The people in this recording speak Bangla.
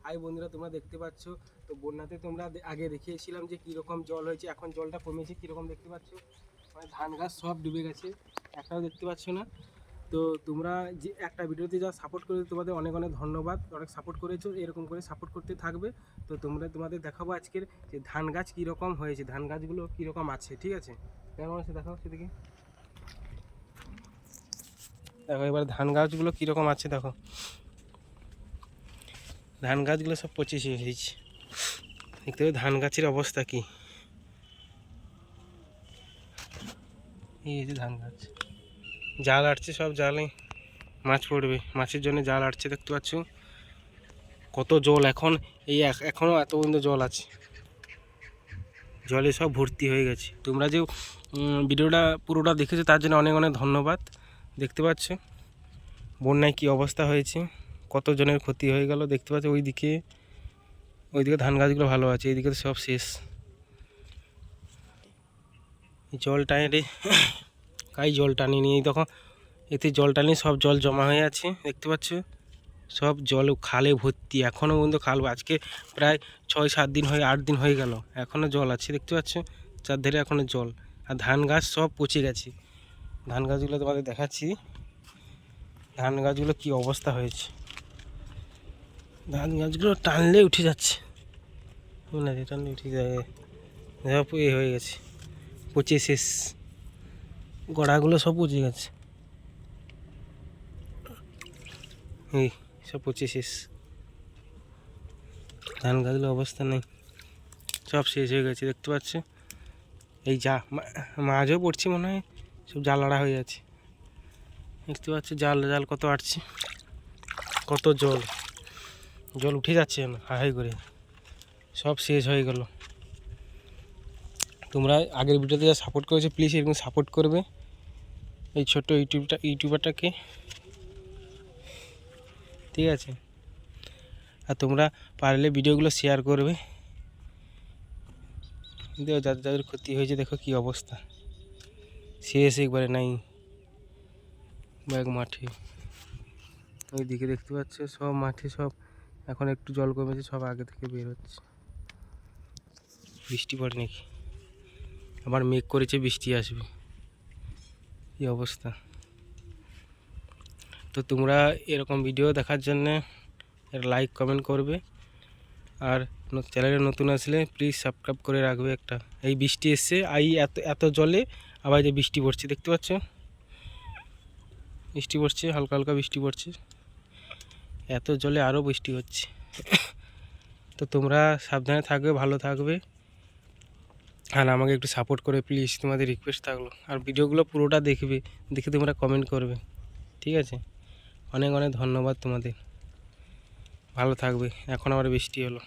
হাই বন্ধুরা, তোমরা দেখতে পাচ্ছ তো বন্যাতে তোমরা আগে দেখিয়েছিলাম যে কীরকম জল হয়েছে। এখন জলটা কমেছে, কীরকম দেখতে পাচ্ছ, মানে ধান গাছ সব ডুবে গেছে, একটাও দেখতে পাচ্ছ না। তো তোমরা যে একটা ভিডিওতে যা সাপোর্ট করেছো তোমাদের অনেক অনেক ধন্যবাদ, অনেক সাপোর্ট করেছো, এরকম করে সাপোর্ট করতে থাকবে। তো তোমাদের দেখাবো আজকের যে ধান গাছ কীরকম হয়েছে, ধান গাছগুলো কীরকম আছে, ঠিক আছে? কেমন আছে দেখাও সেদিকে, দেখো এবার ধান গাছগুলো কীরকম আছে দেখো। ধান গাছগুলো সব পচে শেষ হয়েছে, দেখতে হবে ধান গাছের অবস্থা কি। এই যে ধান গাছ, জাল আটছে, সব জালে মাছ পড়বে, মাছের জন্য জাল আটছে, দেখতে পাচ্ছ কত জল। এখন এই এখনও এত পর্যন্ত জল আছে, জলে সব ভর্তি হয়ে গেছে। তোমরা যে ভিডিওটা পুরোটা দেখেছো তার জন্য অনেক অনেক ধন্যবাদ। দেখতে পাচ্ছ বন্যায় কি অবস্থা হয়েছে, কত জনের ক্ষতি হয়ে গেল। দেখতে পাচ্ছ ওইদিকে ধান গাছগুলো ভালো আছে, এইদিকে তো সব শেষ। জল টানে কাই জল টানি নিয়ে তখন এতে জল টানি সব জল জমা হয়ে আছে, দেখতে পাচ্ছ সব জল খালে ভর্তি। এখনও পর্যন্ত খাল, আজকে প্রায় 6-7 দিন 8 দিন হয়ে গেল, এখনও জল আছে, দেখতে পাচ্ছ চারধারে এখনও জল। আর ধান গাছ সব পচে গেছে। ধান গাছগুলো তোমাদের দেখাচ্ছি, ধান গাছগুলো কি অবস্থা হয়েছে। ধান গাছগুলো টানলে উঠে যাচ্ছে, টানলে উঠে যায়, এ হয়ে গেছে, পচে শেষ, গোড়াগুলো সব পচে গেছে, এই সব পচে শেষ। ধান গাছগুলোর অবস্থা নেই, সব শেষ হয়ে গেছে, দেখতে পাচ্ছ। এই মাছও পড়ছে মনে হয়, সব জালাড়া হয়ে যাচ্ছে, দেখতে পাচ্ছ জাল কত আটছে, কত জল উঠে যাচ্ছে হাই করে, সব শেষ হয়ে গেল। তোমরা আগের ভিডিওতে যা সাপোর্ট করেছো প্লিজ এরকম সাপোর্ট করবে এই ছোট্ট ইউটিউবারটাকে, ঠিক আছে? আর তোমরা পারলে ভিডিওগুলো শেয়ার করবে, দেখো যাদের ক্ষতি হয়েছে দেখো কি অবস্থা, শেষ একবারে নাই। ব্যাগ মাঠে ওইদিকে দেখতে পাচ্ছ সব মাঠে, সব এখন একটু জল কমেছে, সব আগে থেকে বের হচ্ছে। বৃষ্টি পড়ে নাকি, আবার মেঘ করেছে বৃষ্টি আসবে, এই অবস্থা। তো তোমরা এরকম ভিডিও দেখার জন্যে লাইক কমেন্ট করবে, আর চ্যানেলে নতুন আসলে প্লিজ সাবস্ক্রাইব করে রাখবে একটা। এই বৃষ্টি এসছে, এত জলে আবার যে বৃষ্টি পড়ছে, দেখতে পাচ্ছ বৃষ্টি পড়ছে, হালকা হালকা বৃষ্টি পড়ছে, এত জলে আরও বৃষ্টি হচ্ছে। তো তোমরা সাবধানে থাকবে, ভালো থাকবে, আর আমাকে একটু সাপোর্ট করে প্লিজ, তোমাদের রিকোয়েস্ট থাকলো। আর ভিডিওগুলো পুরোটা দেখে তোমরা কমেন্ট করবে, ঠিক আছে? অনেক অনেক ধন্যবাদ তোমাদের, ভালো থাকবে। এখন আবার বৃষ্টি হলো।